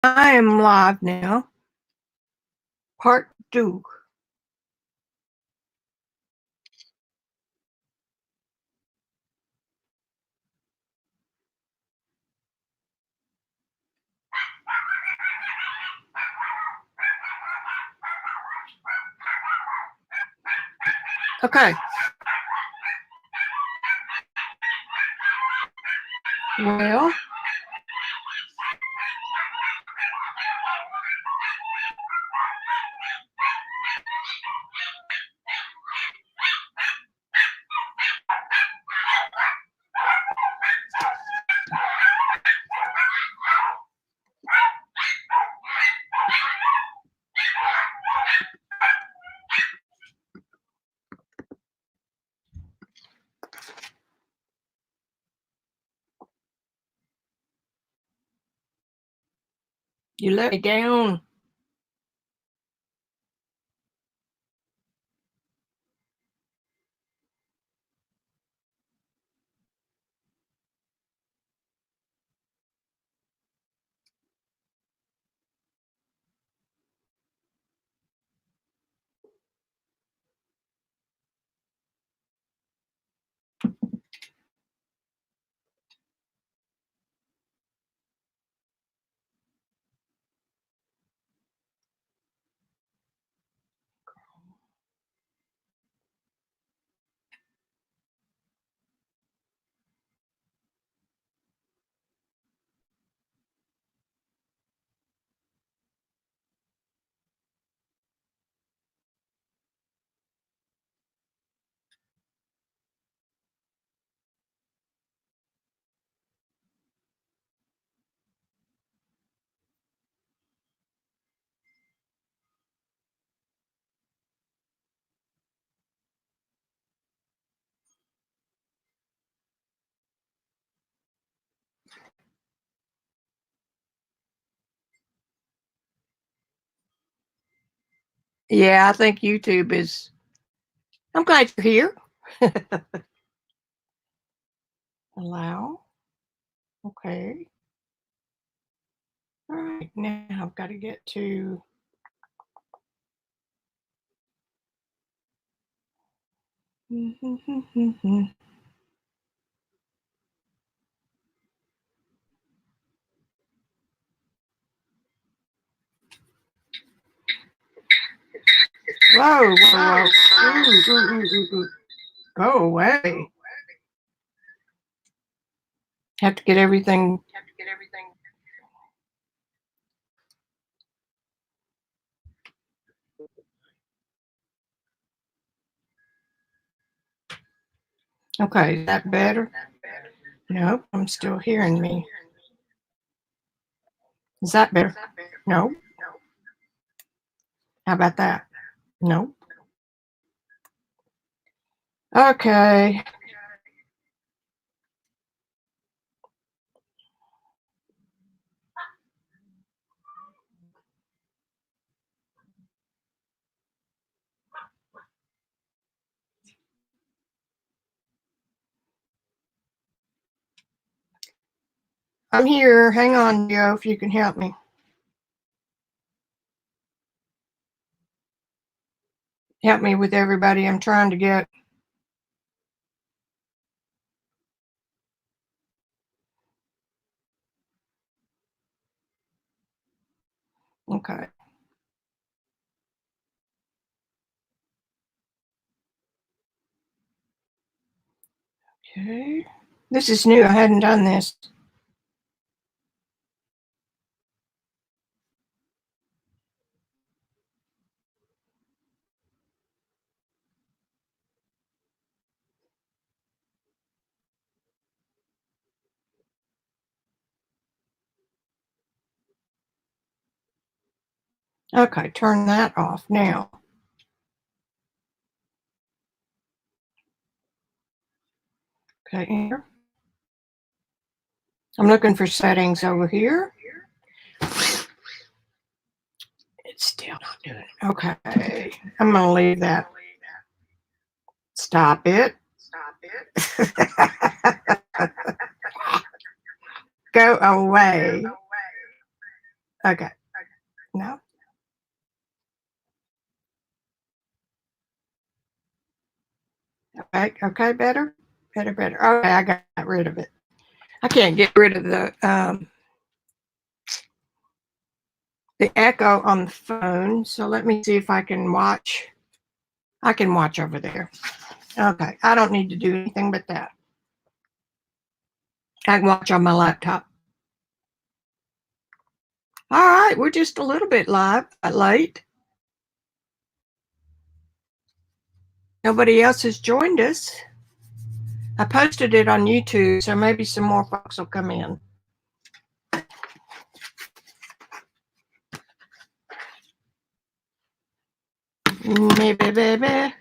I am live now. Part 2. Okay. Well, you let me down. Yeah, I think YouTube is. I'm glad you're here. Allow. Okay. All right. Now I've got to get to. Whoa, whoa, whoa. Ooh. Go away. Have to get everything. Okay, is that better? Nope, I'm still hearing me. Is that better? No. How about that? Nope. Okay. I'm here. Hang on, Joe, if you can help me. Help me with everybody. I'm trying to get. Okay. Okay. This is new. I hadn't done this. Okay, turn that off now. Okay, here. I'm looking for settings over here. It's still not doing it. Okay, I'm going to leave that. Stop it. Go away. Okay. No. Okay. Okay. Better. Better. Better. Okay. I got rid of it. I can't get rid of the echo on the phone. So let me see if I can watch. I can watch over there. Okay. I don't need to do anything but that. I can watch on my laptop. All right. We're just a little bit late. Nobody else has joined us. I posted it on YouTube, so maybe some more folks will come in. Maybe, baby.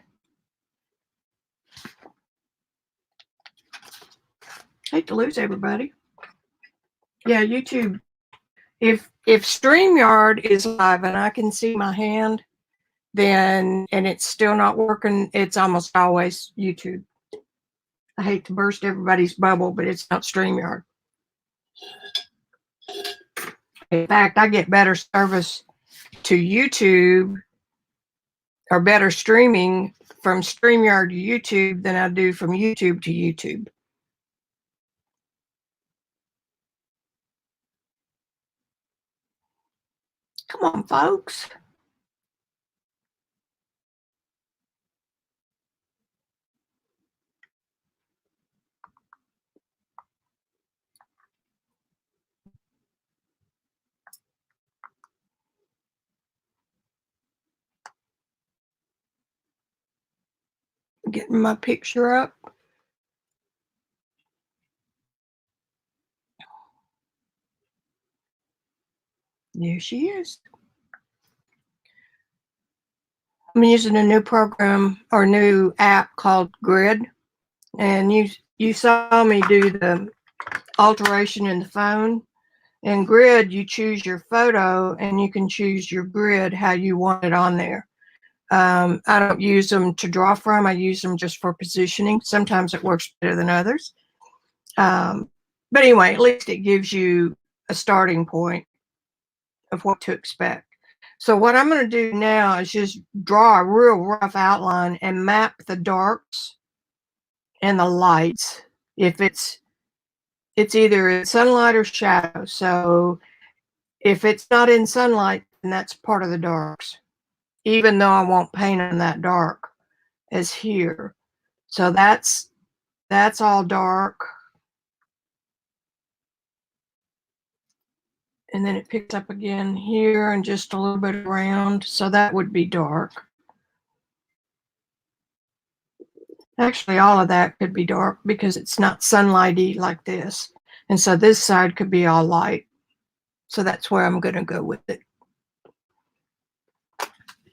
Hate to lose everybody. Yeah, YouTube. If StreamYard is live and I can see my hand, then and it's still not working, it's almost always YouTube. I hate to burst everybody's bubble, but it's not StreamYard. In fact, I get better service to YouTube or better streaming from StreamYard to YouTube than I do from YouTube to YouTube. Come on, folks. Getting my picture up. There she is. I'm using a new program or new app called Grid, and you saw me do the alteration in the phone. In Grid, you choose your photo and you can choose your grid how you want it on there. I don't use them to draw from. I use them just for positioning. Sometimes it works better than others. But anyway, at least it gives you a starting point of what to expect. So what I'm going to do now is just draw a real rough outline and map the darks and the lights. If it's either in sunlight or shadow. So if it's not in sunlight, then that's part of the darks, even though I won't paint on that dark as here. So that's all dark. And then it picks up again here and just a little bit around. So that would be dark. Actually, all of that could be dark because it's not sunlighty like this. And so this side could be all light. So that's where I'm going to go with it.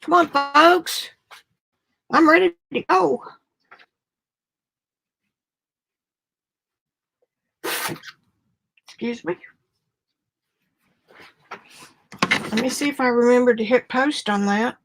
Come on, folks. I'm ready to go. Excuse me. Let me see if I remember to hit post on that.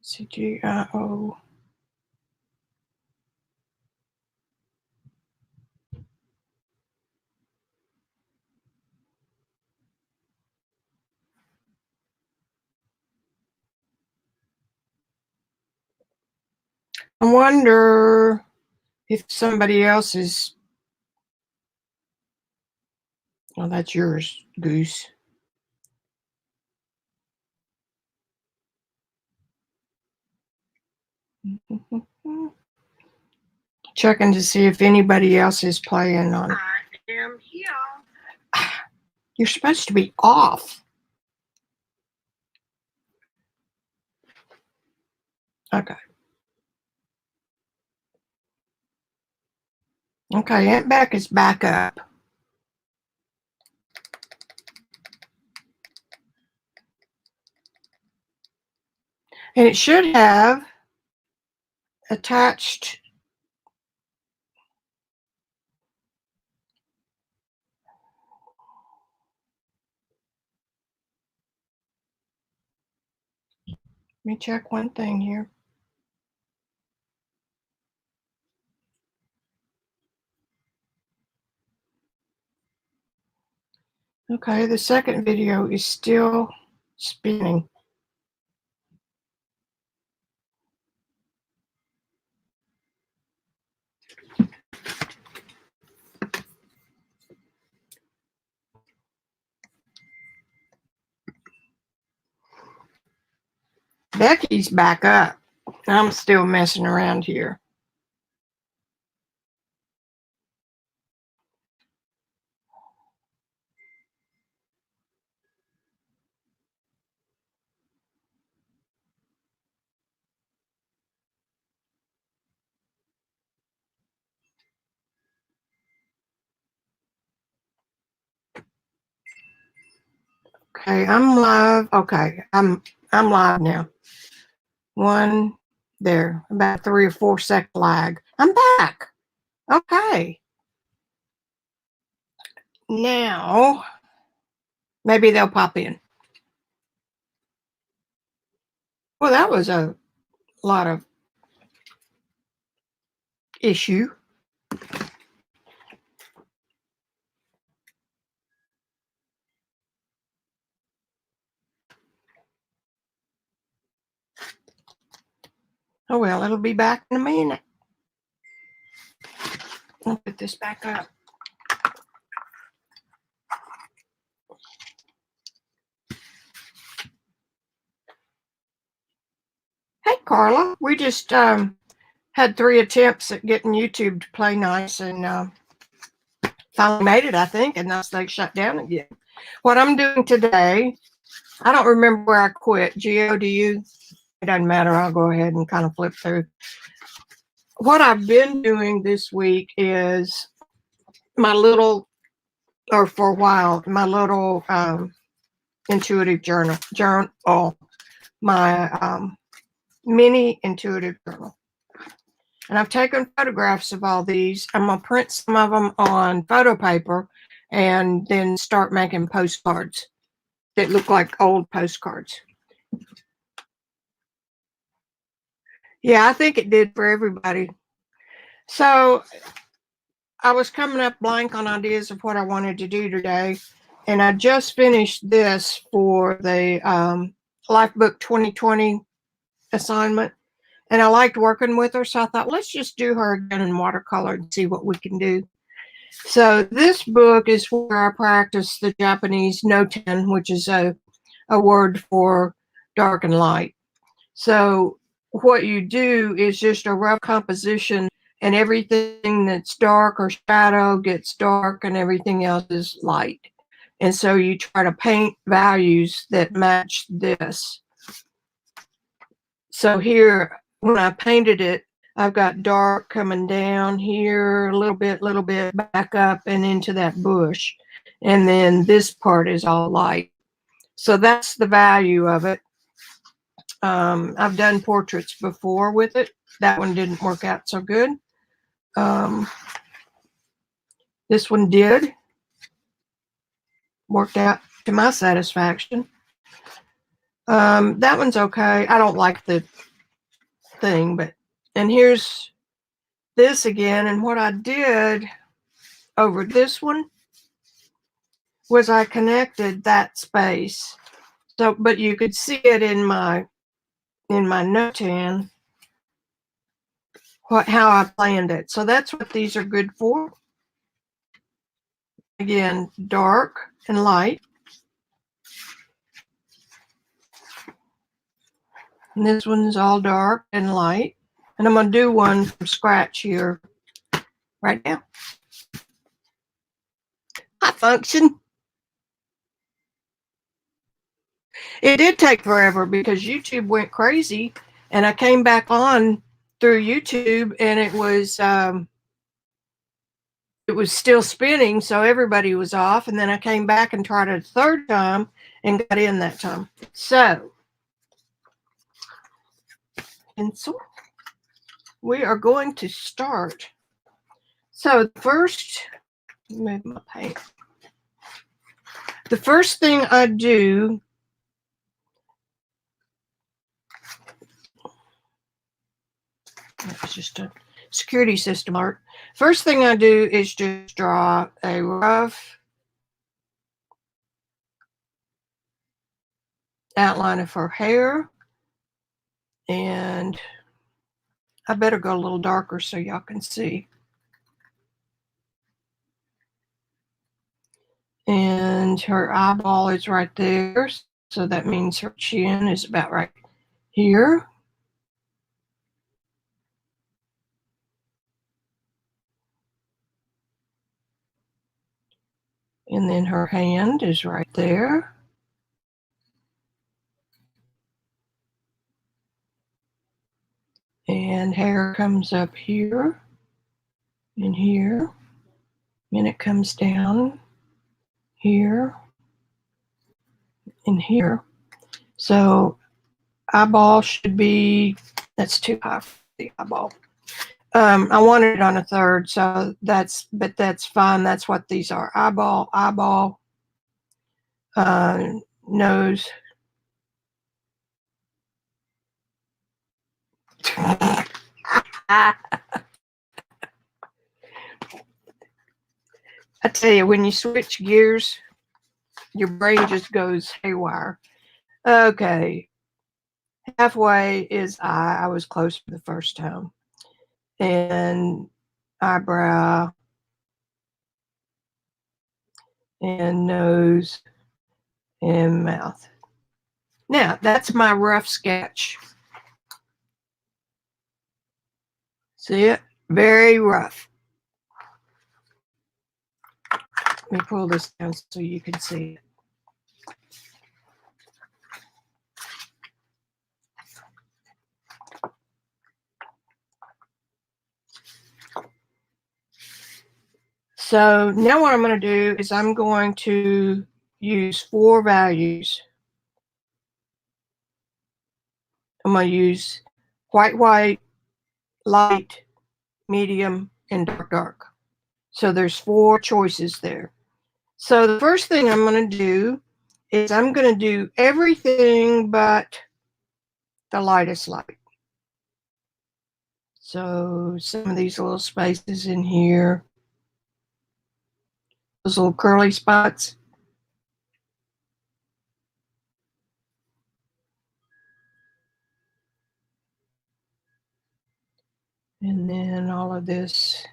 CGIO. I wonder if somebody else is. Oh, that's yours, Goose. Checking to see if anybody else is playing on. I am here. You're supposed to be off. Okay. Okay, Aunt Beck is back up. And it should have attached. Let me check one thing here. Okay, the second video is still spinning. Becky's back up. I'm still messing around here. Okay, I'm live. Okay, I'm live now. One there, about 3 or 4 second lag. I'm back. Okay. Now maybe they'll pop in. Well, that was a lot of issue. Oh well, it'll be back in a minute. I'll put this back up. Hey, Carla, we just had 3 attempts at getting YouTube to play nice and finally made it, I think, and now they shut down again. What I'm doing today, I don't remember where I quit. Gio, do you? It doesn't matter. I'll go ahead and kind of flip through. What I've been doing this week is my little, or for a while, my little intuitive journal, my mini intuitive journal. And I've taken photographs of all these. I'm going to print some of them on photo paper and then start making postcards that look like old postcards. Yeah, I think it did for everybody. So I was coming up blank on ideas of what I wanted to do today. And I just finished this for the Lifebook 2020 assignment. And I liked working with her. So I thought, let's just do her again in watercolor and see what we can do. So this book is where I practice the Japanese noten, which is a word for dark and light. So what you do is just a rough composition, and everything that's dark or shadow gets dark and everything else is light. And so you try to paint values that match this. So here, when I painted it, I've got dark coming down here a little bit, back up and into that bush. And then this part is all light. So that's the value of it. I've done portraits before with it. That one didn't work out so good. This one did. Worked out to my satisfaction. That one's okay. I don't like the thing, but, and here's this again. And what I did over this one was I connected that space. So, but you could see it in my notan, how I planned it. So that's what these are good for. Again, dark and light. And this one's all dark and light. And I'm going to do one from scratch here right now. Hi, function. It did take forever because YouTube went crazy, and I came back on through YouTube, and it was still spinning, so everybody was off. And then I came back and tried it a third time and got in that time. So pencil. We are going to start. So first, move my paint. The first thing I do, it's just a security system art. First thing I do is just draw a rough outline of her hair. And I better go a little darker so y'all can see. And her eyeball is right there. So that means her chin is about right here. And then her hand is right there. And hair comes up here and here. And it comes down here and here. So eyeball should be, that's too high for the eyeball. I wanted it on a third, so that's fine. That's what these are. Eyeball, nose. I tell you, when you switch gears, your brain just goes haywire. Okay. Halfway is eye. I was close for the first time. And eyebrow. And nose. And mouth. Now, that's my rough sketch. See it? Very rough. Let me pull this down so you can see it. So now what I'm going to do is I'm going to use 4 values. I'm going to use white, light, medium, and dark. So there's 4 choices there. So the first thing I'm going to do is I'm going to do everything but the lightest light. So some of these little spaces in here, those little curly spots. And then all of this.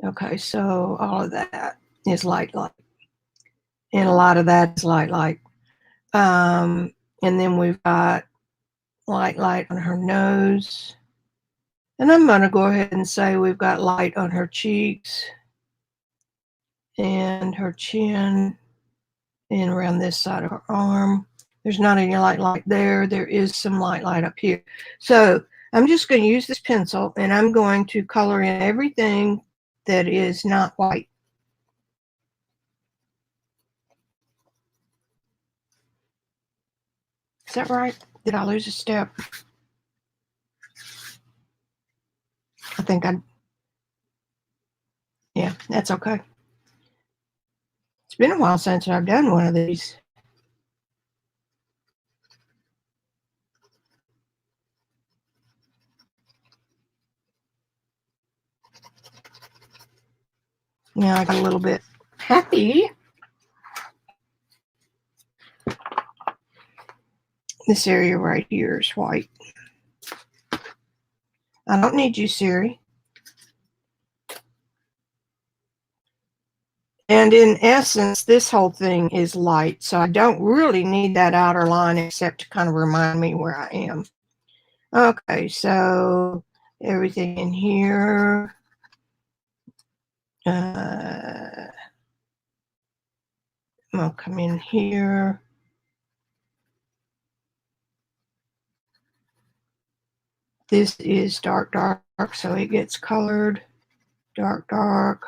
Okay, so all of that is light. And a lot of that is light. And then we've got light on her nose. And I'm going to go ahead and say we've got light on her cheeks and her chin and around this side of her arm. There's not any light there. There is some light up here. So I'm just going to use this pencil and I'm going to color in everything that is not white. Is that right? Did I lose a step? I think yeah, that's okay. It's been a while since I've done one of these. Now I get a little bit happy. This area right here is white. I don't need you, Siri. And in essence, this whole thing is light, so I don't really need that outer line except to kind of remind me where I am. Okay, so everything in here. I'm going to come in here. This is dark, so it gets colored. Dark.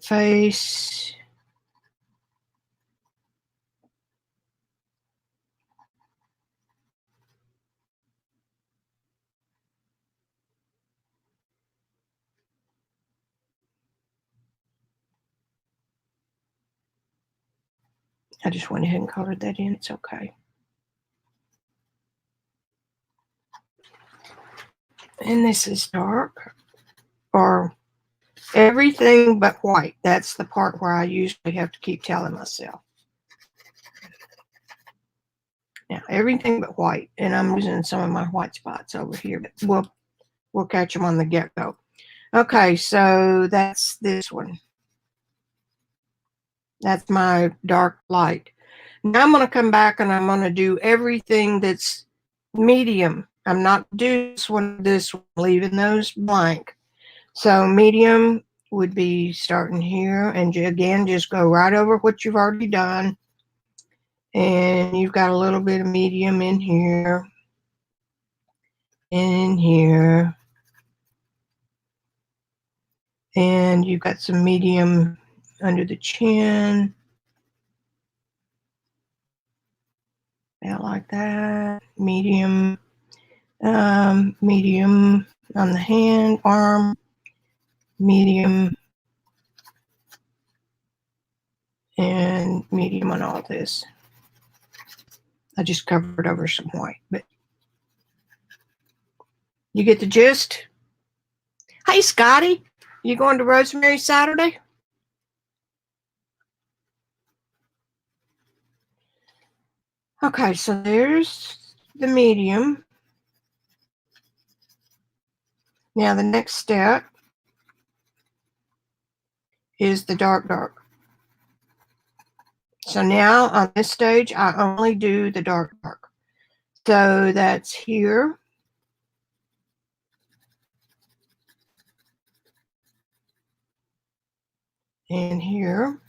Face. I just went ahead and colored that in. It's okay. And this is dark, or everything but white. That's the part where I usually have to keep telling myself. Now, everything but white. And I'm losing some of my white spots over here, but we'll catch them on the get-go. Okay, so that's this one. That's my dark light. Now I'm going to come back and I'm going to do everything that's medium. I'm not doing this one, leaving those blank. So medium would be starting here, and again, just go right over what you've already done. And you've got a little bit of medium in here, in here, and you've got some medium under the chin. Out like that. Medium, medium on the hand, arm, medium, and medium on all this. I just covered over some white, but you get the gist. Hey, Scotty, you going to Rosemary Saturday? Okay, so there's the medium. Now the next step is the dark, dark. So now on this stage, I only do the dark, dark. So that's here. And here.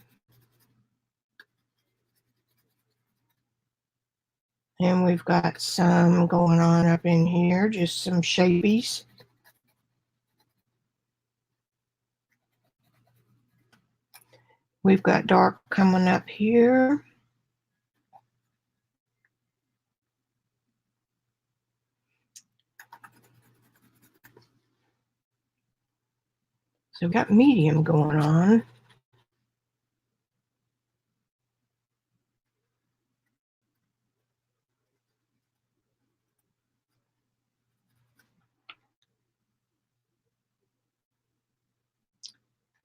And we've got some going on up in here, just some shapies. We've got dark coming up here. So we've got medium going on.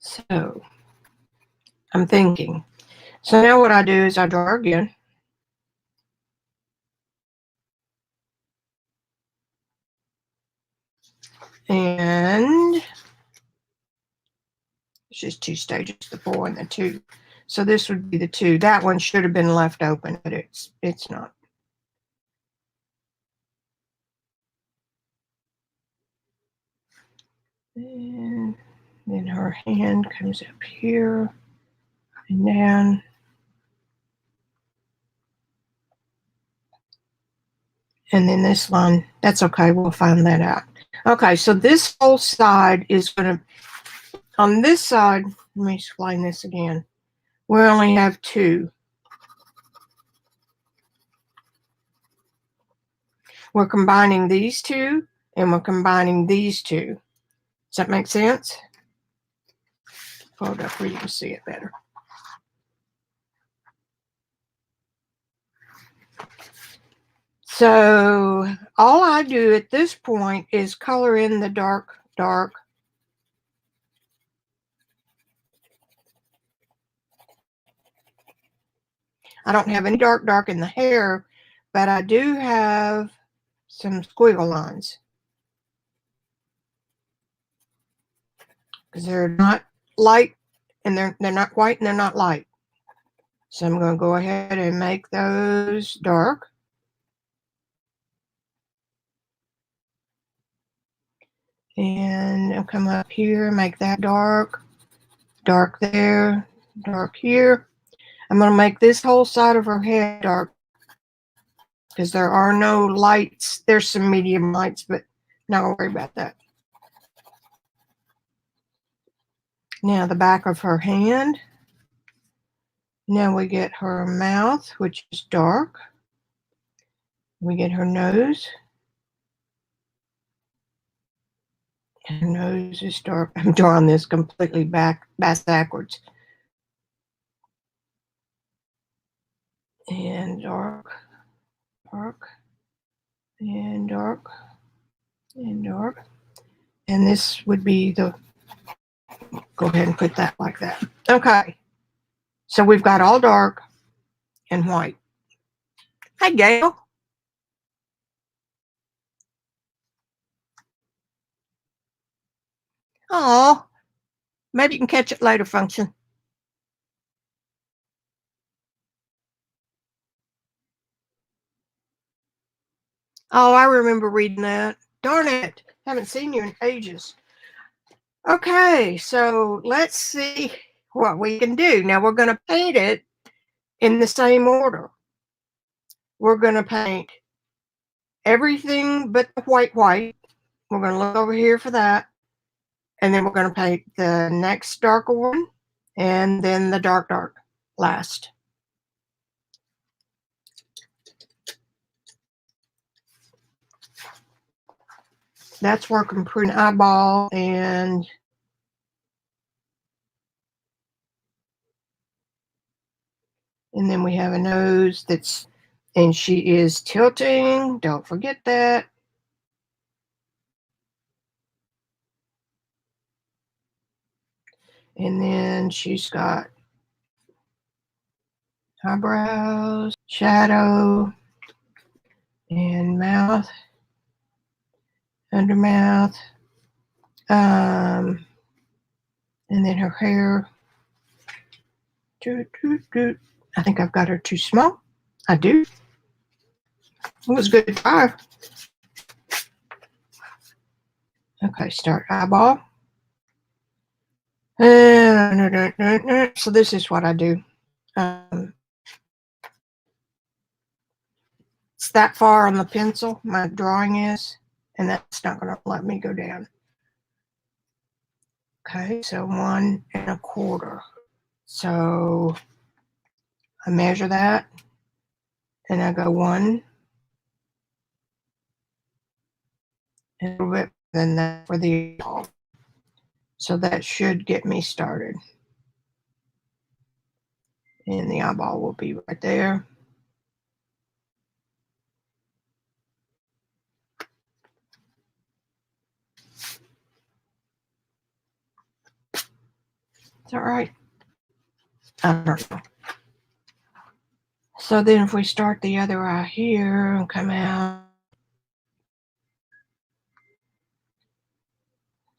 So I'm thinking. So now what I do is I draw again. And it's just two stages, the 4 and the 2. So this would be the 2. That one should have been left open, but it's not. And then her hand comes up here and down. And then this line, that's okay, we'll find that out. Okay, so this whole side is going to, on this side, let me explain this again. We only have 2. We're combining these 2, and we're combining these 2. Does that make sense? Hold up where you can see it better. So all I do at this point is color in the dark, dark. I don't have any dark, dark in the hair, but I do have some squiggle lines. Because they're not light, and they're not white, and they're not light. So I'm going to go ahead and make those dark. And I'll come up here, make that dark, dark there, dark here. I'm going to make this whole side of her head dark because there are no lights. There's some medium lights, but not going to worry about that. Now the back of her hand. Now we get her mouth, which is dark. We get her nose. Her nose is dark. I'm drawing this completely backwards. and dark, dark, and dark, and dark. And this would be the, go ahead and put that like that. Okay. So we've got all dark and white. Hi, Gail. Oh, maybe you can catch it later, Function. Oh, I remember reading that. Darn it. Haven't seen you in ages. Okay, so let's see what we can do. Now we're going to paint it in the same order. We're going to paint everything but the white. We're going to look over here for that. And then we're going to paint the next darker one and then the dark last. That's working pretty eyeball, and then we have a nose that's, and she is tilting. Don't forget that. And then she's got eyebrows, shadow, and mouth, under mouth, and then her hair. I think I've got her too small. I do. It was good try. Okay, start eyeball. So this is what I do. It's that far on the pencil, my drawing is, and that's not going to let me go down. Okay, so 1 1/4. So I measure that, and I go 1, and a little bit than that for the eyeball. So that should get me started. And the eyeball will be right there. Is that right? I don't know. So then if we start the other eye here and come out.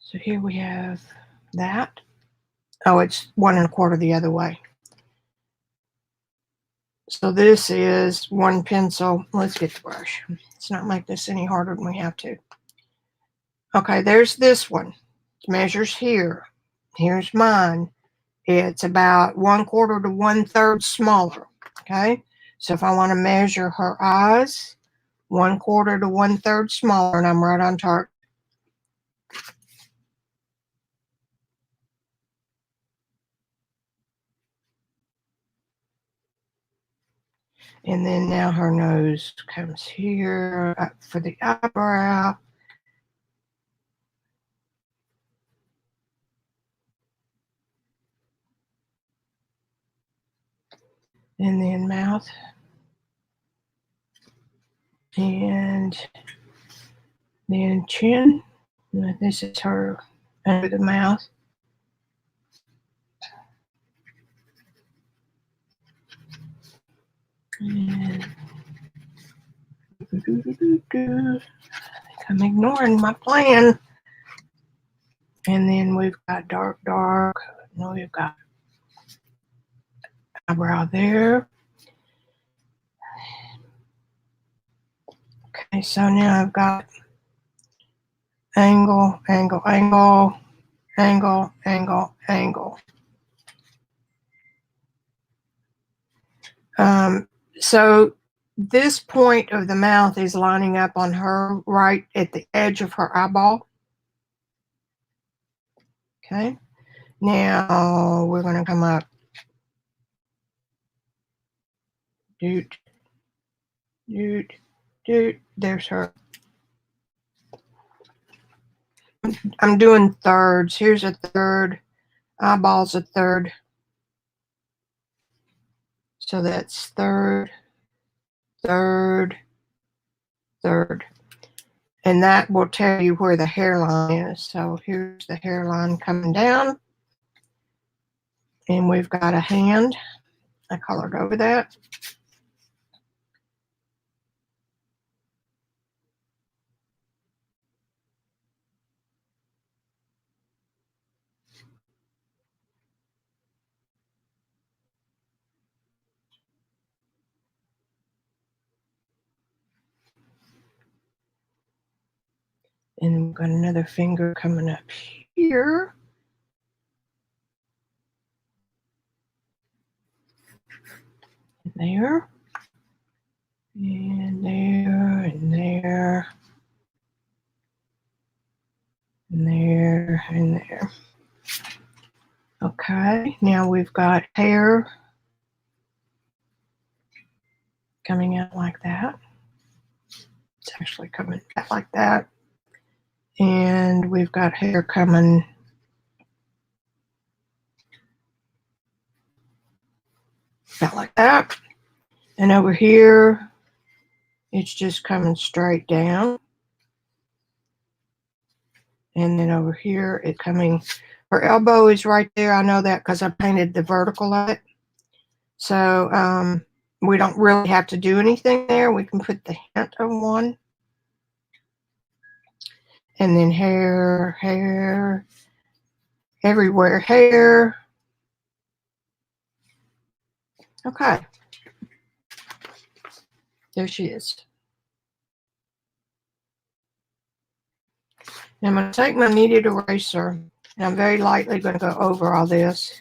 So here we have that. Oh, it's 1 1/4 the other way. So this is one pencil. Let's get the brush. Let's not make this any harder than we have to. Okay, there's this one. It measures here. Here's mine. It's about 1/4 to 1/3 smaller. Okay, so if I want to measure her eyes, 1/4 to 1/3 smaller, and I'm right on target. And then now her nose comes here up for the eyebrow. And then mouth. And then chin. This is her under the mouth. And I'm ignoring my plan. And then we've got dark. No, we've got eyebrow there. Okay, so now I've got angle. So this point of the mouth is lining up on her right at the edge of her eyeball. Okay, now we're going to come up. Doot. There's her. I'm doing thirds. Here's a third. Eyeball's a third. So that's third, third, third. And that will tell you where the hairline is. So here's the hairline coming down. And we've got a hand. I colored over that. And we've got another finger coming up here. And there. And there, and there. And there, and there. Okay, now we've got hair coming out like that. It's actually coming out like that. And we've got hair coming out like that. And over here, it's just coming straight down. And then over here, it's coming, her elbow is right there. I know that because I painted the vertical of it. So we don't really have to do anything there. We can put the hint of one. And then hair, hair, everywhere, hair. Okay. There she is. Now I'm going to take my kneaded eraser, and I'm very lightly going to go over all this.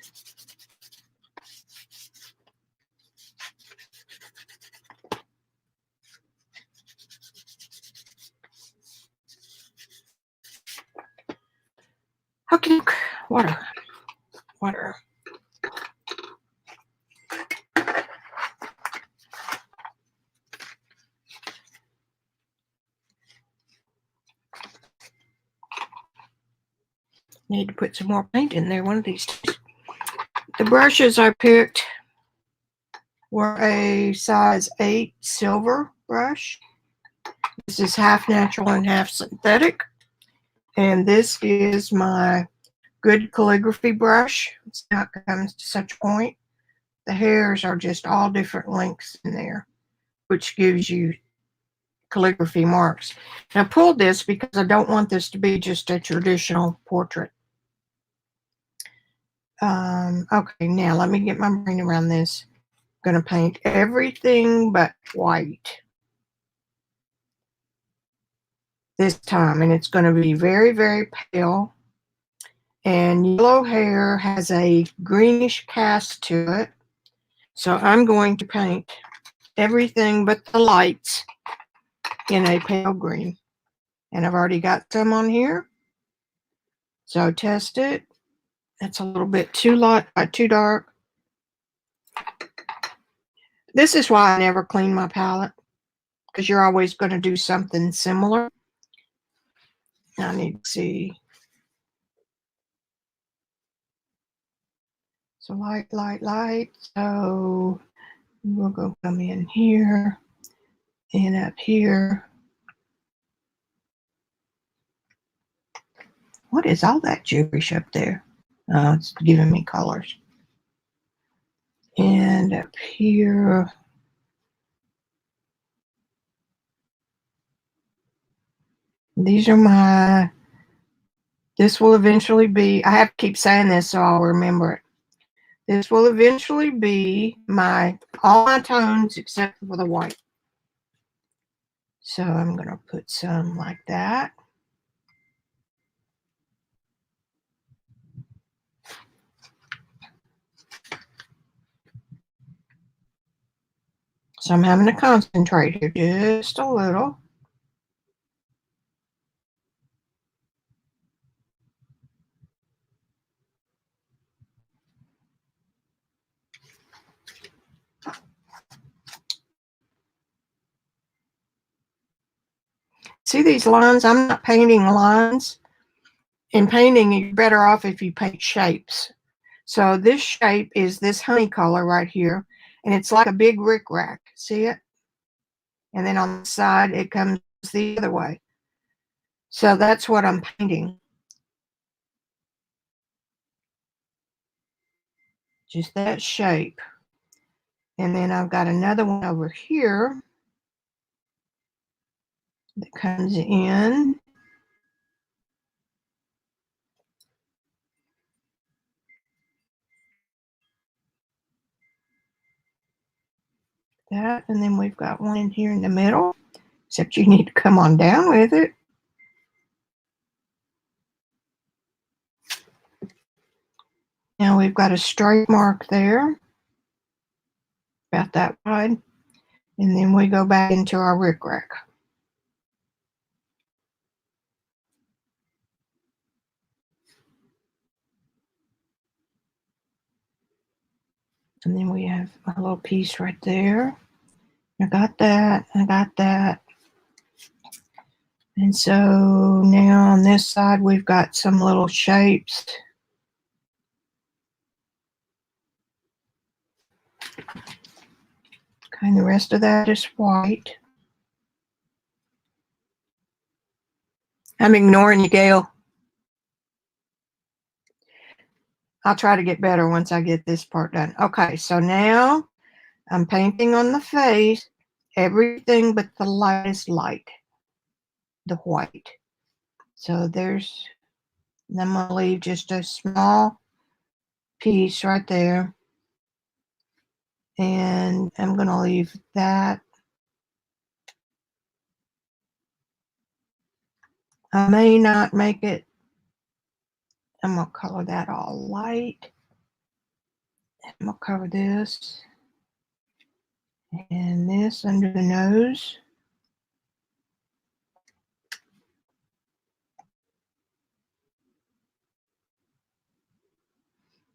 Okay, water. Need to put some more paint in there one of these days. The brushes I picked were a size 8 silver brush. This is half natural and half synthetic. And this is my good calligraphy brush. It's not comes to such a point. The hairs are just all different lengths in there, which gives you calligraphy marks. And I pulled this because I don't want this to be just a traditional portrait. Okay, now let me get my brain around this. I'm going to paint everything but white this time, and it's going to be very, very pale. And yellow hair has a greenish cast to it. So I'm going to paint everything but the lights in a pale green. And I've already got some on here. So test it. That's a little bit too light, too dark. This is why I never clean my palette, because you're always going to do something similar. I need to see. So light, light, light. So we'll go come in here and up here. What is all that gibberish up there? Oh, it's giving me colors. And up here. These are my, this will eventually be, I have to keep saying this so I'll remember it. This will eventually be all my tones except for the white. So I'm going to put some like that. So I'm having to concentrate here just a little. See these lines? I'm not painting lines. In painting, you're better off if you paint shapes. So this shape is this honey color right here. And it's like a big rickrack. See it? And then on the side, it comes the other way. So that's what I'm painting. Just that shape. And then I've got another one over here that comes in. That, and then we've got one in here in the middle, except you need to come on down with it. Now we've got a straight mark there, about that wide, and then we go back into our rickrack. And then we have a little piece right there. I got that, I got that. And so now on this side, we've got some little shapes. Okay, and the rest of that is white. I'm ignoring you, Gail. I'll try to get better once I get this part done. Okay, so now I'm painting on the face, everything but the lightest light, the white. So there's, I'm going to leave just a small piece right there. And I'm going to leave that. I may not make it. I'm going to color that all light. I'm going to cover this and this under the nose.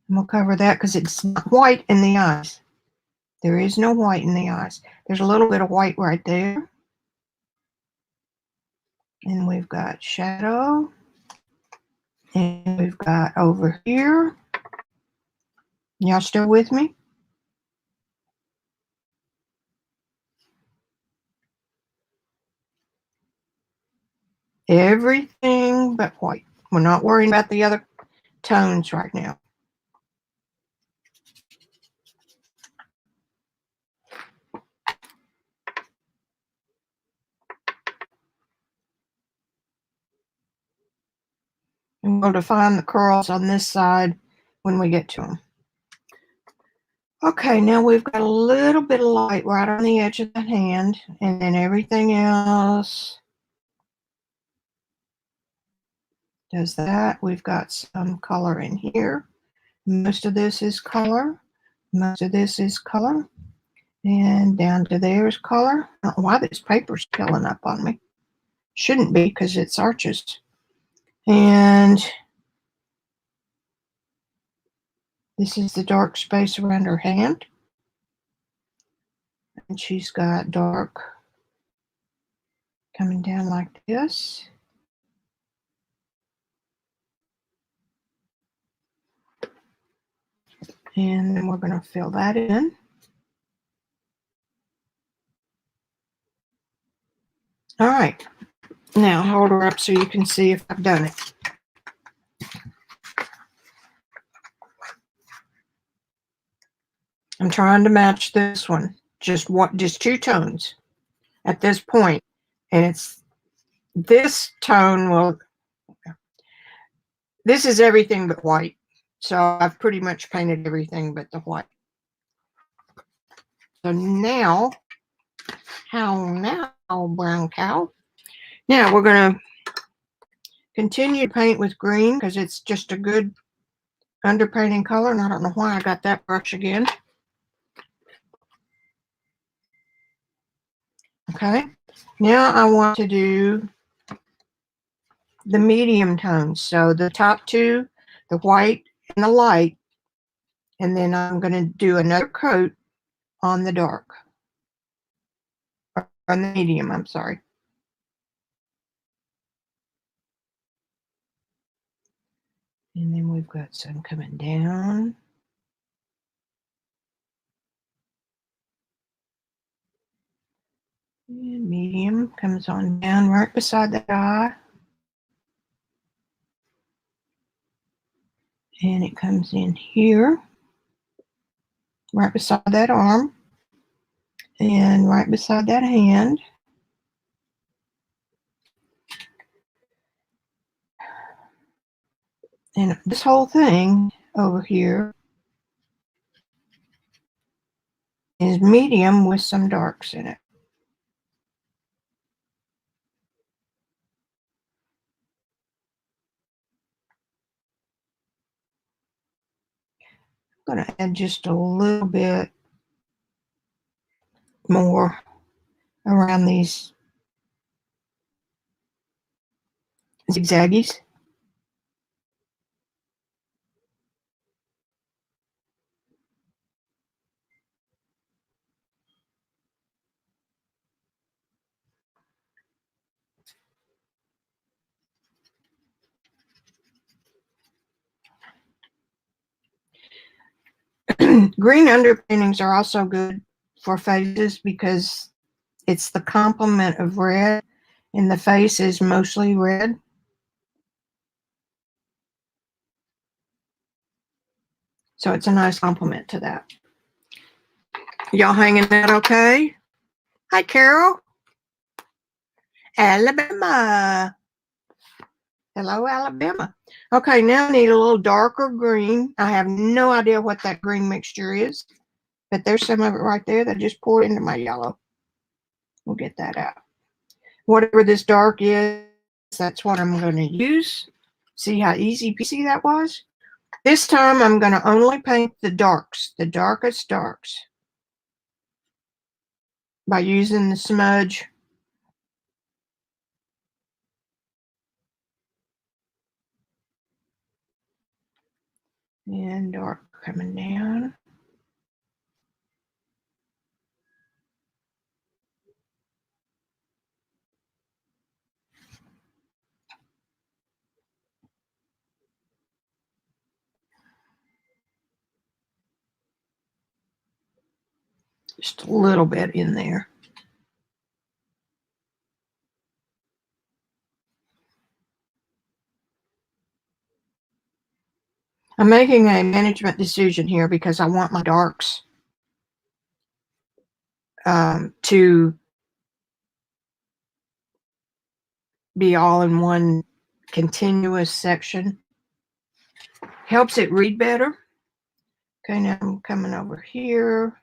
I'm going to cover that because it's not white in the eyes. There is no white in the eyes. There's a little bit of white right there. And we've got shadow. And we've got over here. Y'all still with me? Everything but white. We're not worrying about the other tones right now. And we'll define the curls on this side when we get to them. Okay, now we've got a little bit of light right on the edge of the hand, and then everything else does that. We've got some color in here. Most of this is color. Most of this is color. And down to there is color. I don't know why this paper's peeling up on me. Shouldn't be because it's arches. And this is the dark space around her hand. And she's got dark coming down like this. And then we're going to fill that in. All right. Now hold her up so you can see if I've done it. I'm trying to match this one. Just two tones at this point. And it's this tone will, this is everything but white. So I've pretty much painted everything but the white. So now, how now, brown cow? Now we're going to continue to paint with green because it's just a good underpainting color. And I don't know why I got that brush again. Okay, now I want to do the medium tones. So the top two, the white and the light. And then I'm going to do another coat on the dark. On the medium, I'm sorry. And then we've got some coming down. And medium comes on down right beside that eye. And it comes in here, right beside that arm, and right beside that hand. And this whole thing over here is medium with some darks in it. I'm going to add just a little bit more around these zigzaggies. Green underpaintings are also good for faces because it's the complement of red, and the face is mostly red. So it's a nice complement to that. Y'all hanging out okay? Hi, Carol. Alabama. Hello, Alabama. Okay, now I need a little darker green. I have no idea what that green mixture is, but there's some of it right there that just poured into my yellow. We'll get that out. Whatever this dark is, that's what I'm going to use. See how easy peasy that was? This time I'm going to only paint the darks, the darkest darks, by using the smudge. And dark coming down. Just a little bit in there. I'm making a management decision here because I want my darks to be all in one continuous section. Helps it read better. Okay, now I'm coming over here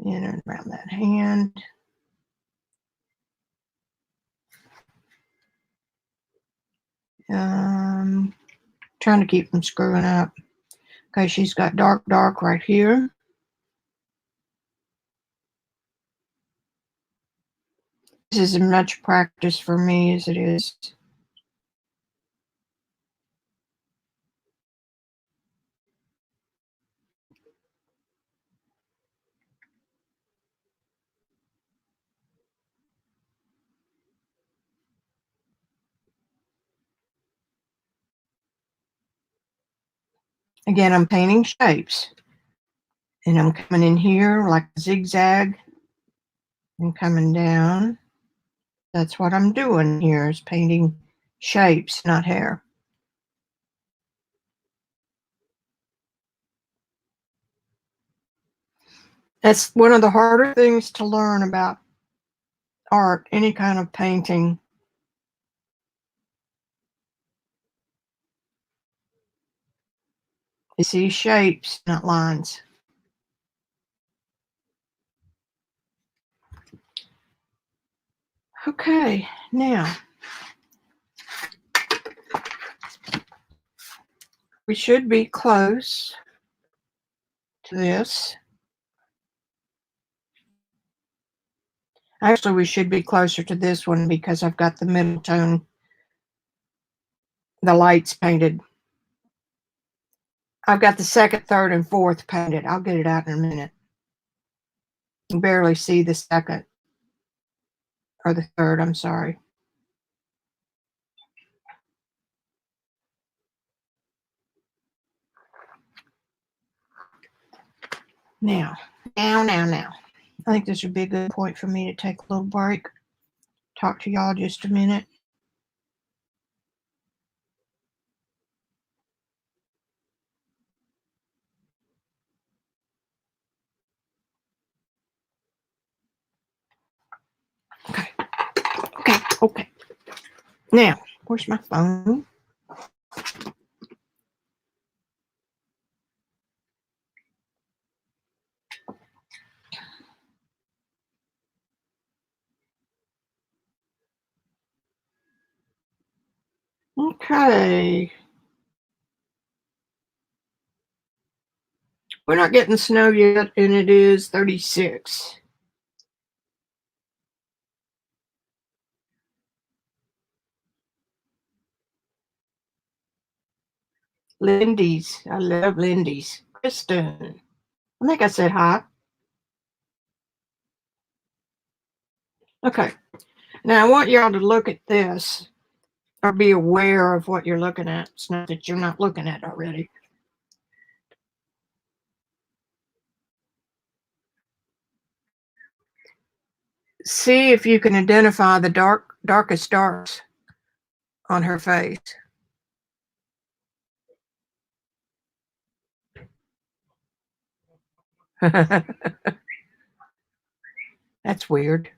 and around that hand. Trying to keep from screwing up. Okay, she's got dark right here. This is as much practice for me as it is. Again, I'm painting shapes. And I'm coming in here like a zigzag and coming down. That's what I'm doing here, is painting shapes, not hair. That's one of the harder things to learn about art, any kind of painting. You see shapes, not lines. Okay, now we should be close to this. Actually, we should be closer to this one because I've got the middle tone, the lights painted. I've got the second, third, and fourth painted. I'll get it out in a minute. You can barely see the second or the third, I'm sorry. Now. I think this would be a good point for me to take a little break. Talk to y'all just a minute. Okay. Okay. Now, where's my phone? Okay. We're not getting snow yet, and it is 36. Lindy's. I love Lindy's. Kristen. I think I said hi. Okay. Now I want y'all to look at this or be aware of what you're looking at. It's not that you're not looking at it already. See if you can identify the darkest darks on her face. That's weird.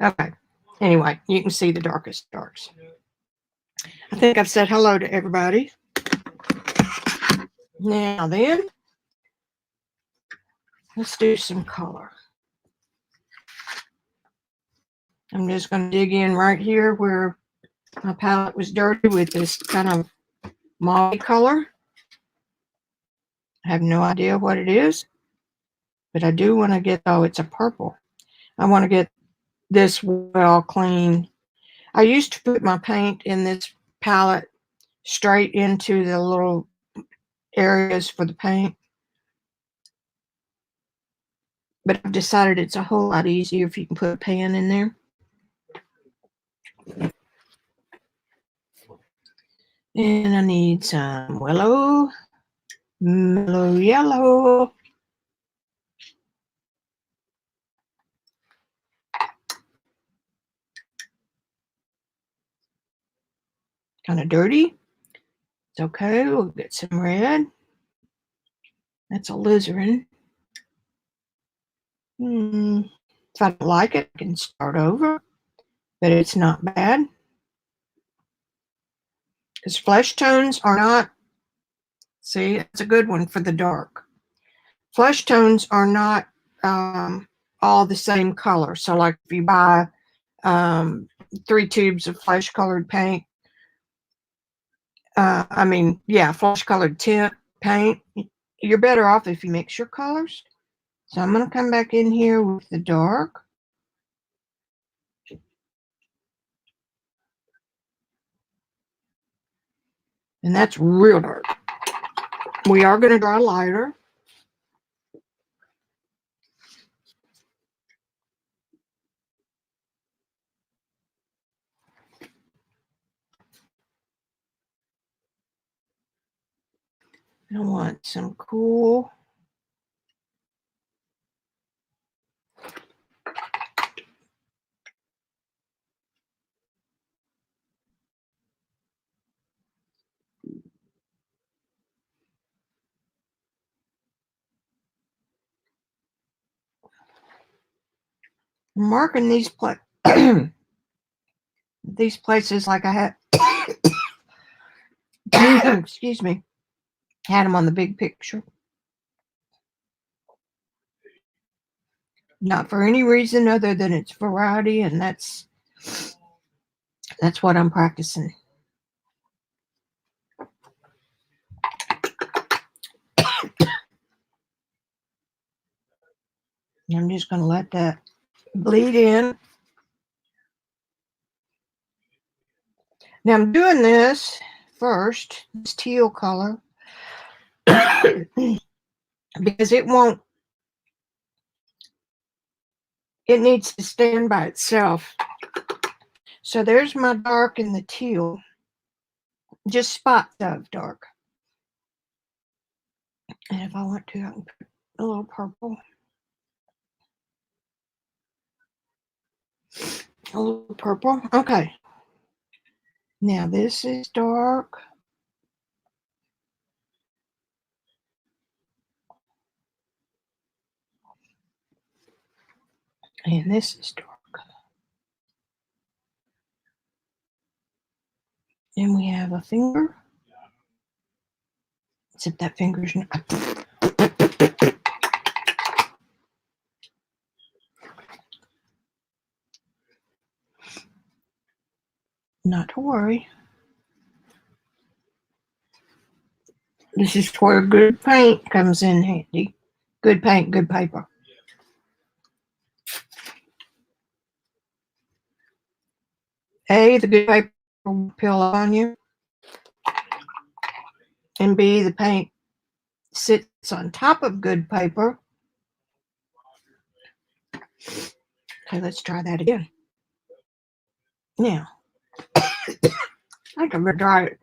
Okay. Anyway, you can see the darkest darks. I think I've said hello to everybody. Now then, let's do some color. I'm just going to dig in right here where my palette was dirty with this kind of mauve color. I have no idea what it is, but I do want to get, oh, it's a purple. I want to get this well clean. I used to put my paint in this palette straight into the little areas for the paint, but I've decided it's a whole lot easier if you can put a pan in there. And I need some mellow yellow. Kind of dirty. It's okay. We'll get some red. That's alizarin. If I don't like it, I can start over, but it's not bad. Because flesh tones are not, see, it's a good one for the dark. Flesh tones are not all the same color. So like if you buy 3 tubes of flesh colored paint, flesh colored tint paint, you're better off if you mix your colors. So I'm going to come back in here with the dark. And that's real dark. We are going to draw lighter. I want some cool. I'm marking these these places like I had, excuse me, had them on the big picture. Not for any reason other than it's variety, and that's what I'm practicing. I'm just going to let that bleed in. Now I'm doing this first, this teal color, because it needs to stand by itself. So there's my dark and the teal, just spots of dark. And if I want to, I can put a little purple. A little purple. Okay. Now this is dark. And this is dark. Then we have a finger. Except that finger's not to worry. This is where good paint comes in handy. Good paint, good paper. A, the good paper will peel on you. And B, the paint sits on top of good paper. Okay, let's try that again. Now, I can dry it.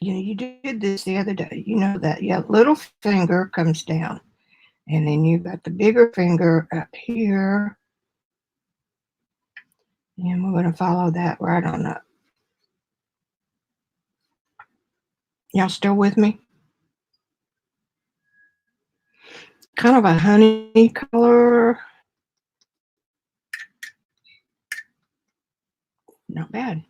You did this the other day. You know that your little finger comes down, and then you got the bigger finger up here, and we're going to follow that right on up. Y'all still with me? Kind of a honey color. Not bad.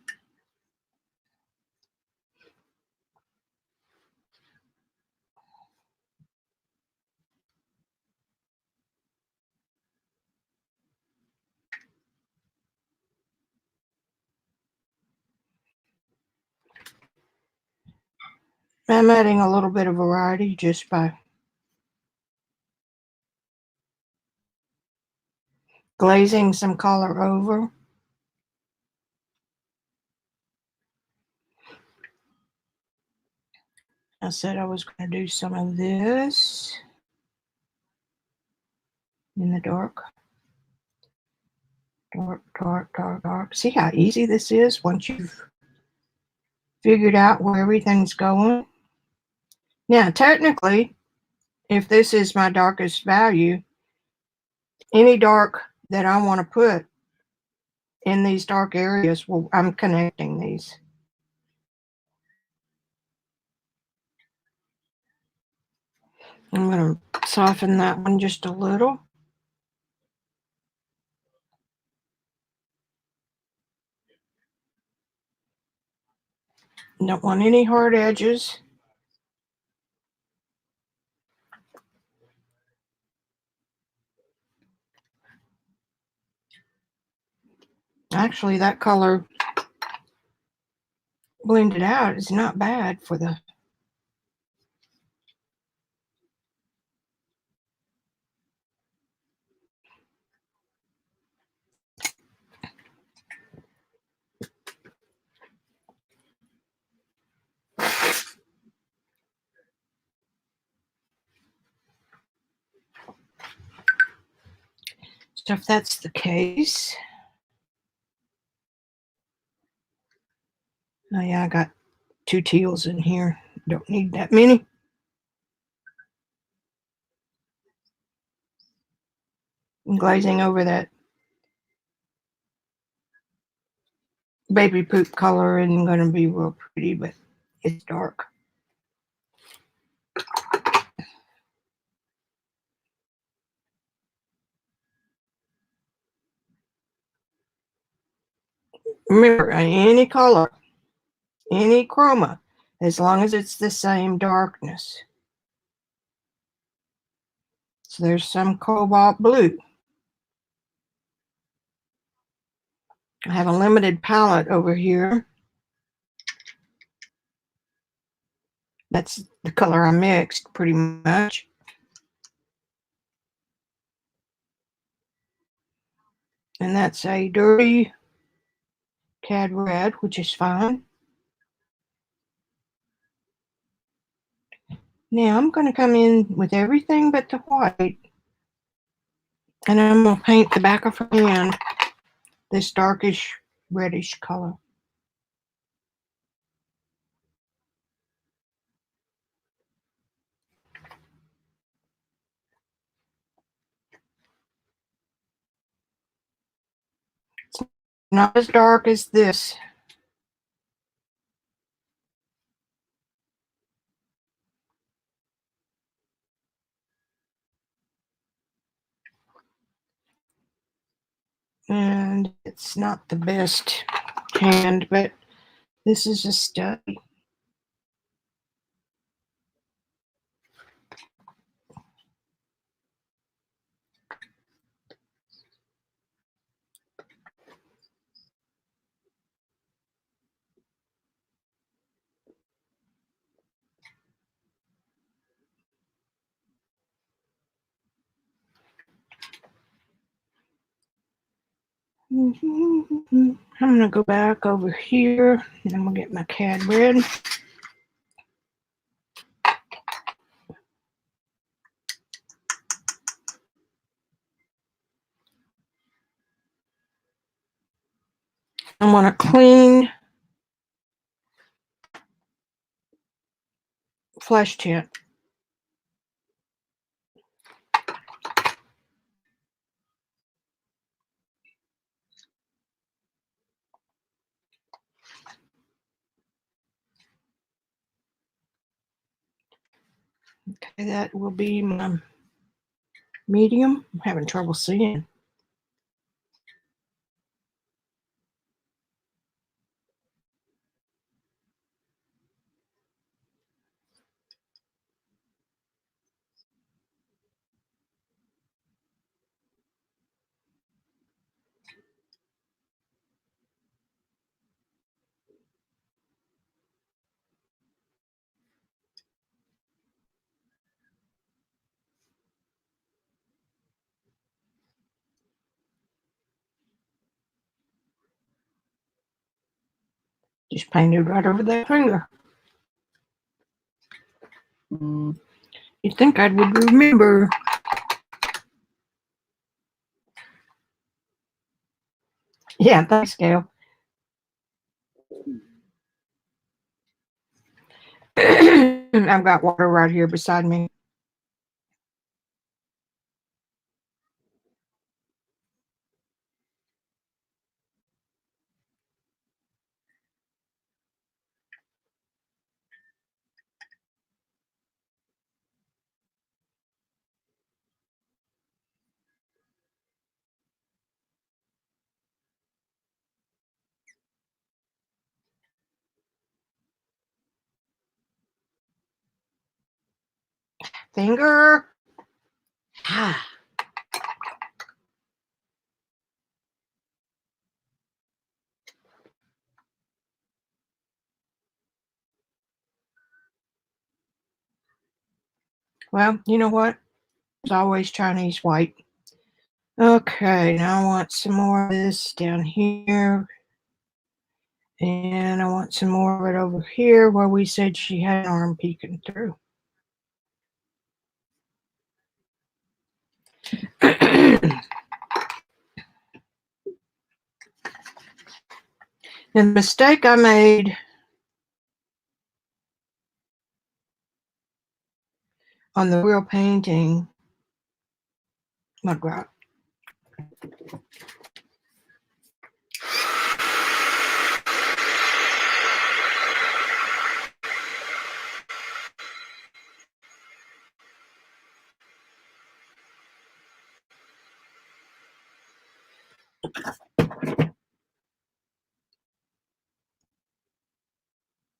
I'm adding a little bit of variety just by glazing some color over. I said I was going to do some of this in the dark. Dark, dark, dark, dark. See how easy this is once you've figured out where everything's going? Now, technically, if this is my darkest value, any dark that I want to put in these dark areas, well, I'm connecting these. I'm going to soften that one just a little. Don't want any hard edges. Actually, that color blended out is not bad for the so if that's the case. Oh yeah, I got 2 teals in here. Don't need that many. I'm glazing over that baby poop color and going to be real pretty, but it's dark. Remember, any color, any chroma, as long as it's the same darkness. So there's some cobalt blue. I have a limited palette over here. That's the color I mixed pretty much. And that's a dirty cad red, which is fine. Now I'm going to come in with everything but the white, and I'm going to paint the back of her hand this darkish reddish color. It's not as dark as this. And it's not the best hand, but this is a study. I'm going to go back over here, and I'm going to get my cad red. I want a clean flesh tint. Okay, that will be my medium. I'm having trouble seeing. Just painted right over that finger. You'd think I would remember. Yeah, thanks, Gail. I've got water right here beside me. Finger. Ah. Well, you know what? There's always Chinese white. Okay, now I want some more of this down here. And I want some more of it over here where we said she had an arm peeking through. And the mistake I made on the real painting, my God.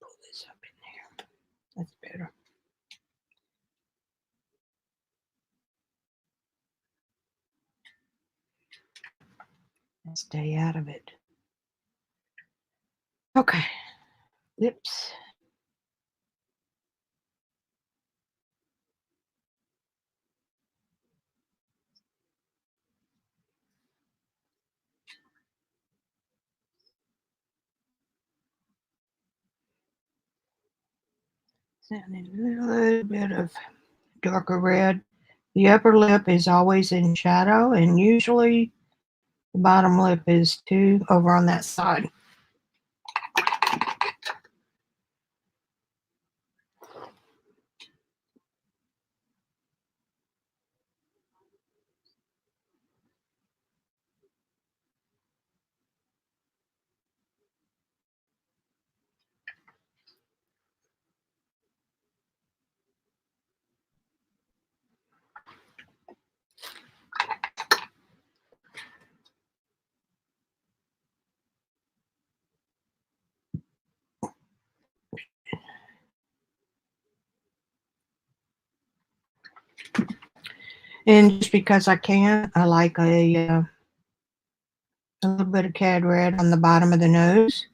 Pull this up in there. That's better. Stay out of it. Okay. Lips. And a little bit of darker red. The upper lip is always in shadow, and usually the bottom lip is too over on that side. And just because I can, I like a little bit of cad red on the bottom of the nose.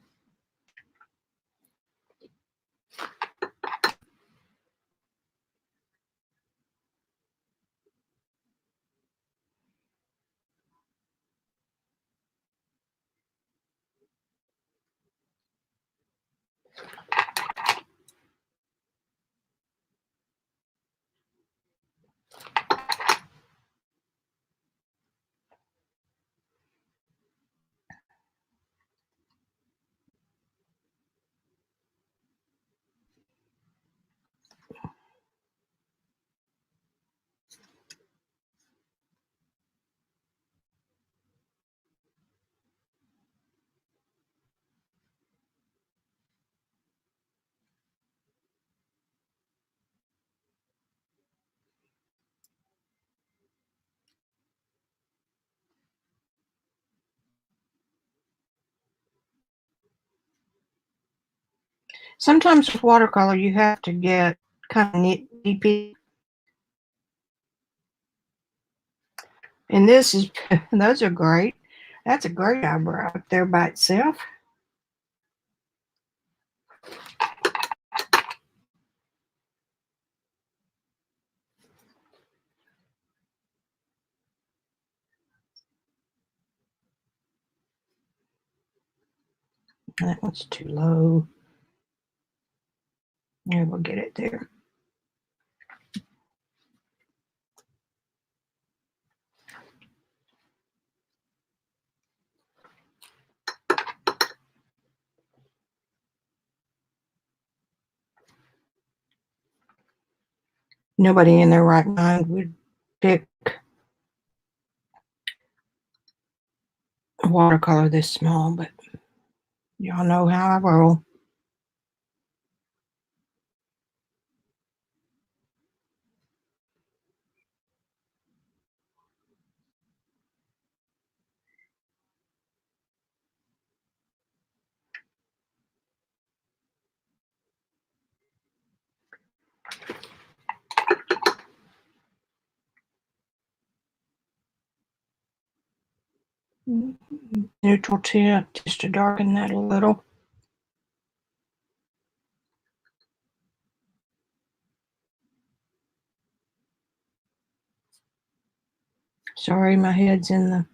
Sometimes with watercolor, you have to get kind of nitpicky. And this is, those are great. That's a great eyebrow up there by itself. That one's too low. Yeah, we'll get it there. Nobody in their right mind would pick a watercolor this small, but y'all know how I roll. Neutral tint just to darken that a little. Sorry, my head's in the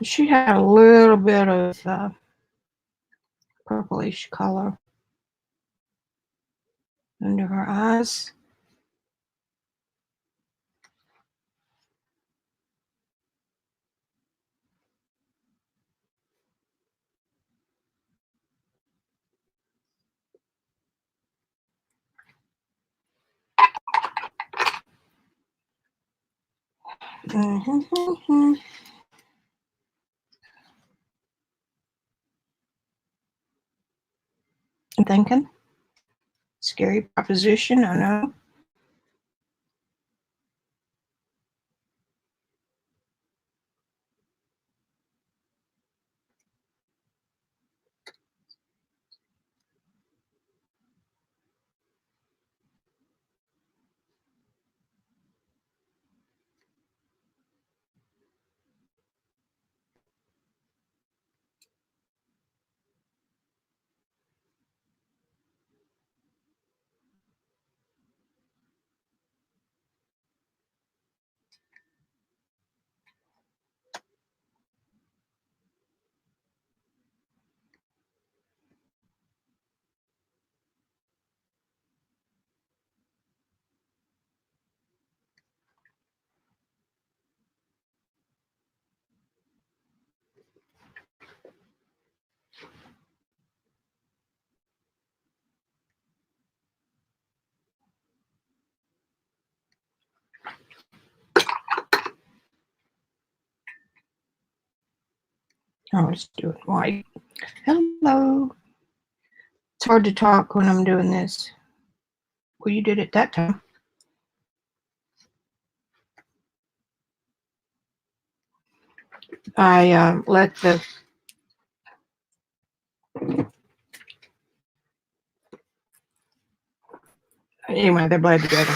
she had a little bit of purplish color under her eyes. Mm-hmm. I'm thinking. Scary proposition, I know. Oh, let's do it white. Hello. It's hard to talk when I'm doing this. Well, you did it that time. I let the anyway, they bled together.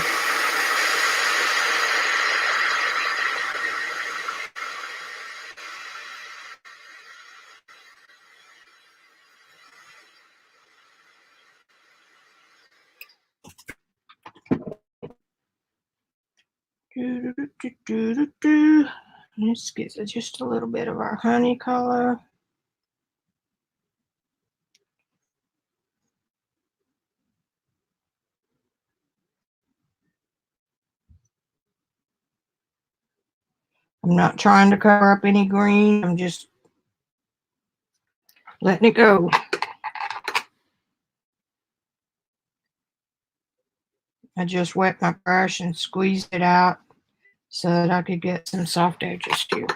Let's get just a little bit of our honey color. I'm not trying to cover up any green. I'm just letting it go. I just wet my brush and squeezed it out so that I could get some soft edges too.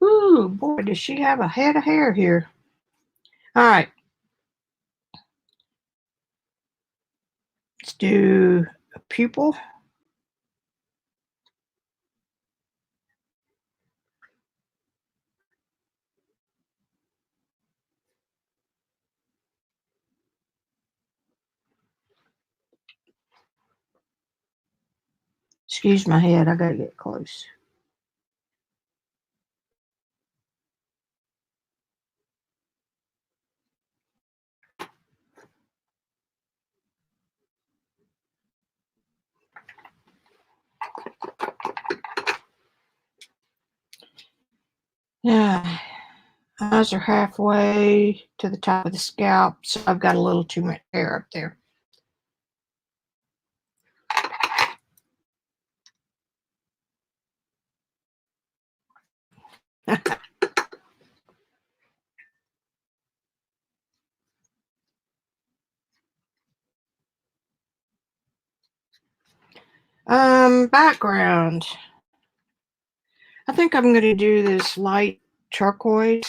Ooh, boy, does she have a head of hair here. All right. Let's do a pupil. Excuse my head, I gotta get close. Yeah, eyes are halfway to the top of the scalp, so I've got a little too much hair up there. Background. I think I'm gonna do this light turquoise.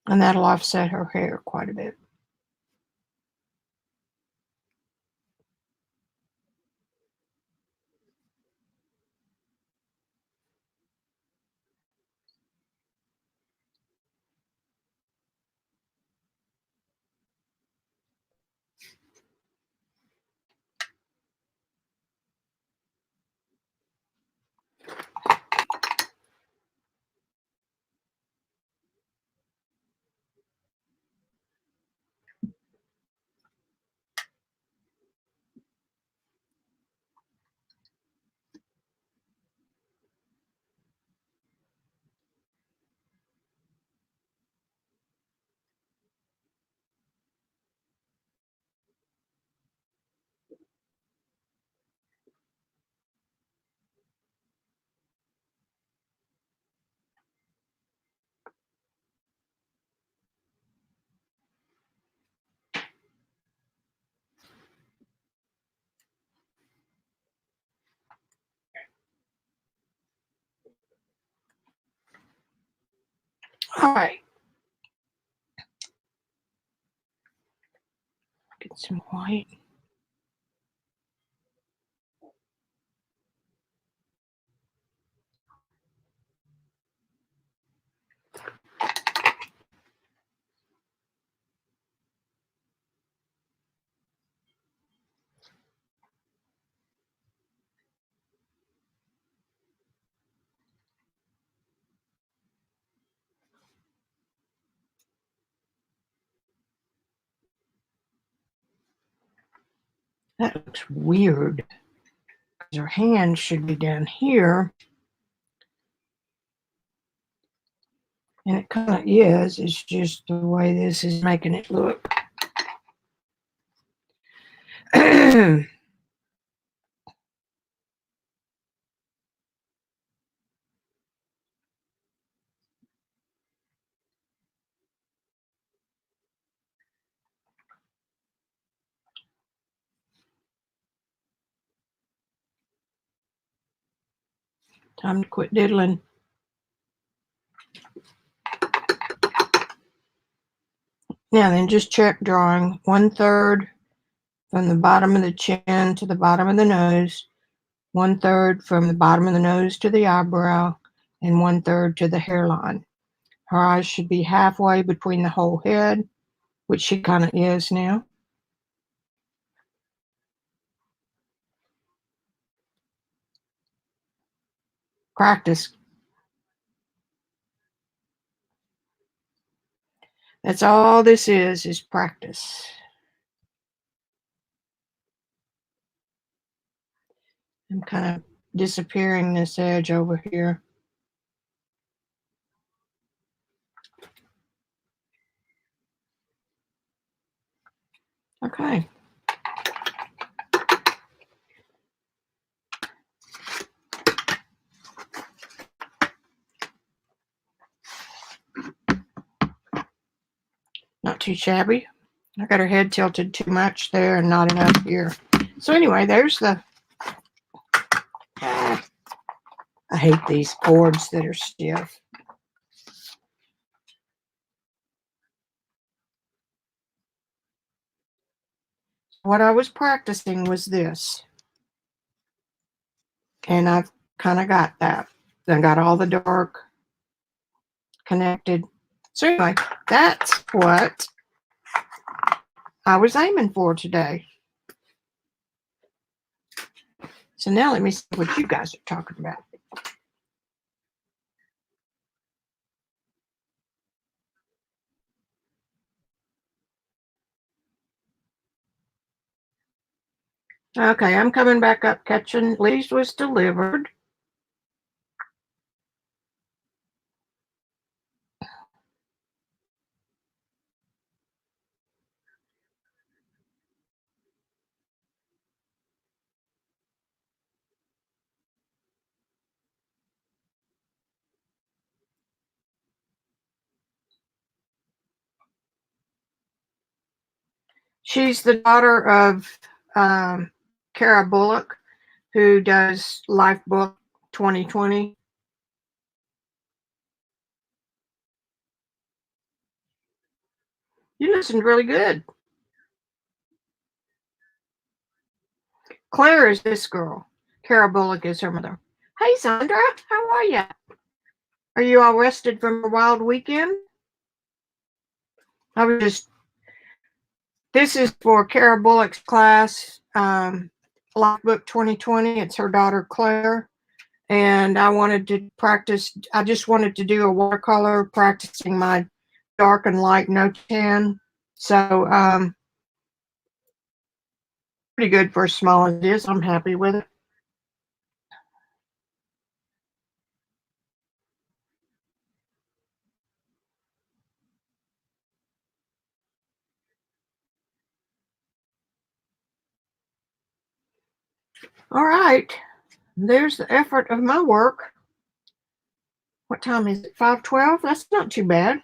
And that'll offset her hair quite a bit. Okay. Get some white. That looks weird. Her hand should be down here. And it kind of is. It's just the way this is making it look. Time to quit diddling. Now then, just check drawing 1/3 from the bottom of the chin to the bottom of the nose, 1/3 from the bottom of the nose to the eyebrow, and 1/3 to the hairline. Her eyes should be halfway between the whole head, which she kind of is now. Practice. That's all this is practice. I'm kind of disappearing this edge over here. Okay. Not too shabby. I got her head tilted too much there and not enough here. So anyway, there's the... I hate these cords that are stiff. What I was practicing was this. And I've kind of got that. I got all the dark connected. So anyway, that's what I was aiming for today. So now let me see what you guys are talking about. Okay, I'm coming back up. Catching Leaves was delivered. She's the daughter of Kara Bullock, who does Lifebook 2020. You listened really good. Claire is this girl. Kara Bullock is her mother. Hey, Sandra, how are you? Are you all rested from a wild weekend? I was just... This is for Kara Bullock's class, Lifebook 2020. It's her daughter, Claire. And I wanted to practice, I just wanted to do a watercolor, practicing my dark and light no tan. So, pretty good for as small as it is. I'm happy with it. All right. There's the effort of my work. What time is it? 5:12? That's not too bad.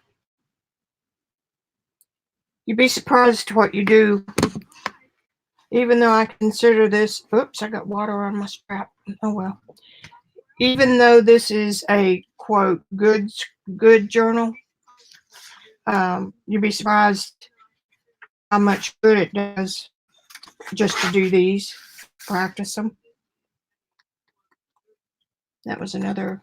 You'd be surprised what you do. Even though I consider this, oops, I got water on my strap. Oh well. Even though this is a quote good journal, You'd be surprised how much good it does just to do these, practice them. That was another,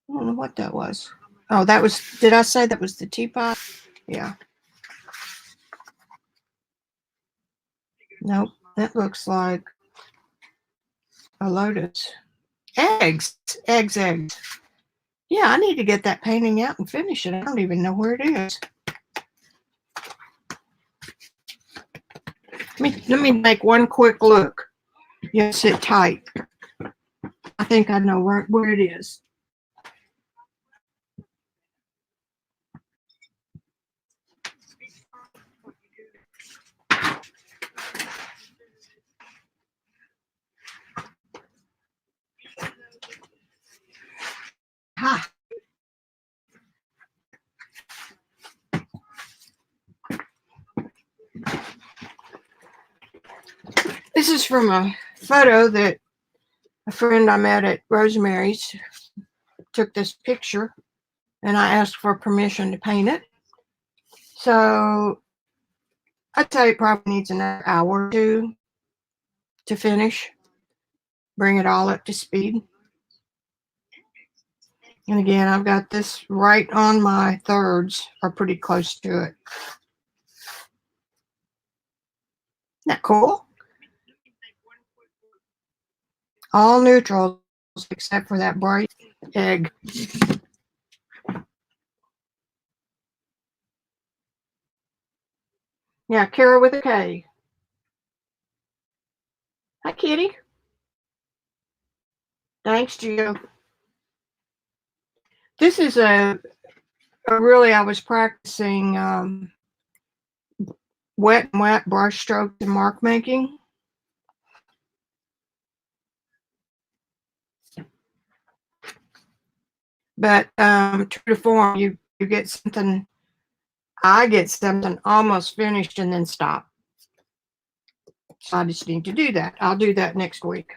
I don't know what that was. Oh, that was, did I say that was the teapot? Yeah. Nope, that looks like a lotus. Eggs. Yeah, I need to get that painting out and finish it. I don't even know where it is. Let me make one quick look. You sit tight. I think I know where it is. Ha! This is from a photo that a friend I met at Rosemary's took this picture, and I asked for permission to paint it. So I'd say it probably needs another hour or two to finish, bring it all up to speed. And again, I've got this right on my thirds, or pretty close to it. Isn't that cool? All neutrals except for that bright egg. Yeah, Kara with a K. Hi, kitty. Thanks, Gio. This is a really, I was practicing wet brush strokes and mark making. But true to form, you get something, I get something almost finished and then stop. So I just need to do that. I'll do that next week.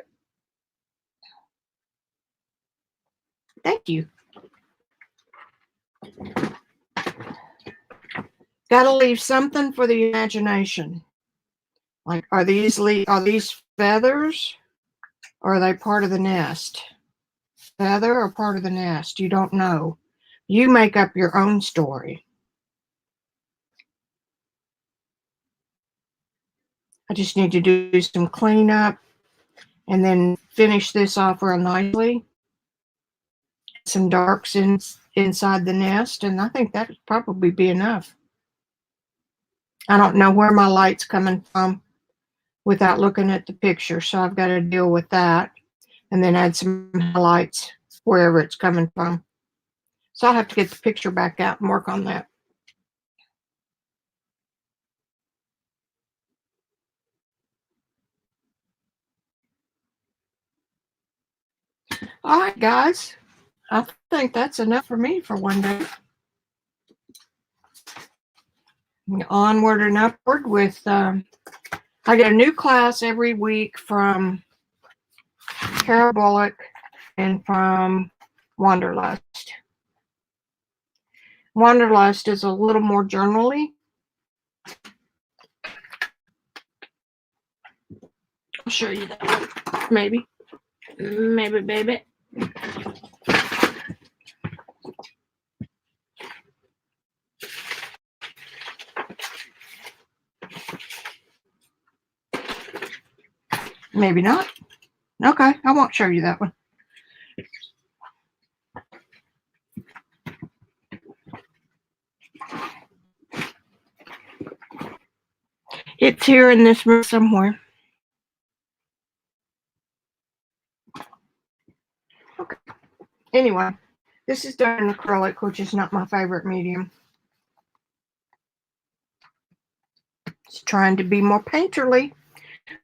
Thank you. Gotta leave something for the imagination. Like, are these feathers, or are they part of the nest? Feather or part of the nest? You don't know. You make up your own story. I just need to do some cleanup and then finish this off real nicely. Some darks inside the nest, and I think that would probably be enough. I don't know where my light's coming from without looking at the picture, so I've got to deal with that and then add some highlights wherever it's coming from. So I'll have to get the picture back out and work on that. All right, guys. I think that's enough for me for one day. Onward and upward with, I get a new class every week from Carol Bullock and from Wanderlust. Wanderlust is a little more journally. I'll show you that. Maybe, baby. Maybe not. Okay, I won't show you that one. It's here in this room somewhere. Okay. Anyway, this is done in acrylic, which is not my favorite medium. Just trying to be more painterly.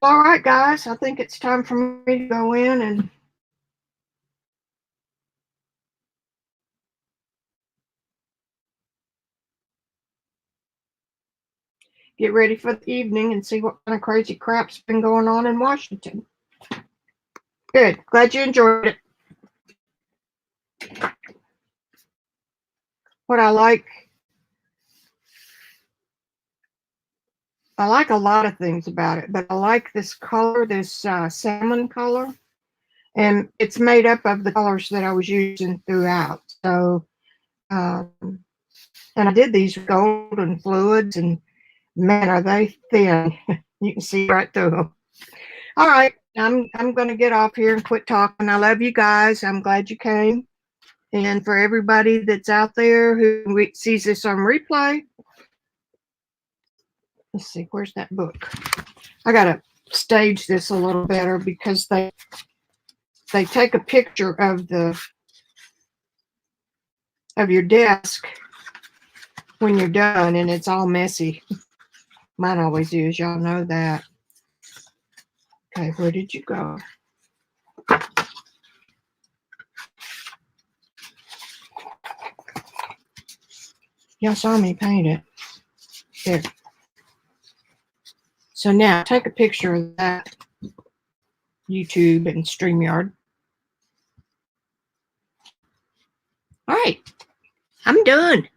All right, guys, I think it's time for me to go in and get ready for the evening and see what kind of crazy crap's been going on in Washington. Good. Glad you enjoyed it. what I like a lot of things about it, but I like this color, this salmon color, and it's made up of the colors that I was using throughout. So, and I did these golden fluids, and man, are they thin. You can see right through them. All right, I'm going to get off here and quit talking. I love you guys. I'm glad you came. And for everybody that's out there who sees this on replay, let's see, where's that book? I got to stage this a little better because they take a picture of your desk when you're done, and it's all messy. Mine always is. Y'all know that. Okay, where did you go? Y'all saw me paint it. There. So now take a picture of that YouTube and StreamYard. All right, I'm done.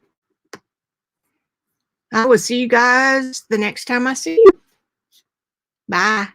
I will see you guys the next time I see you. Bye.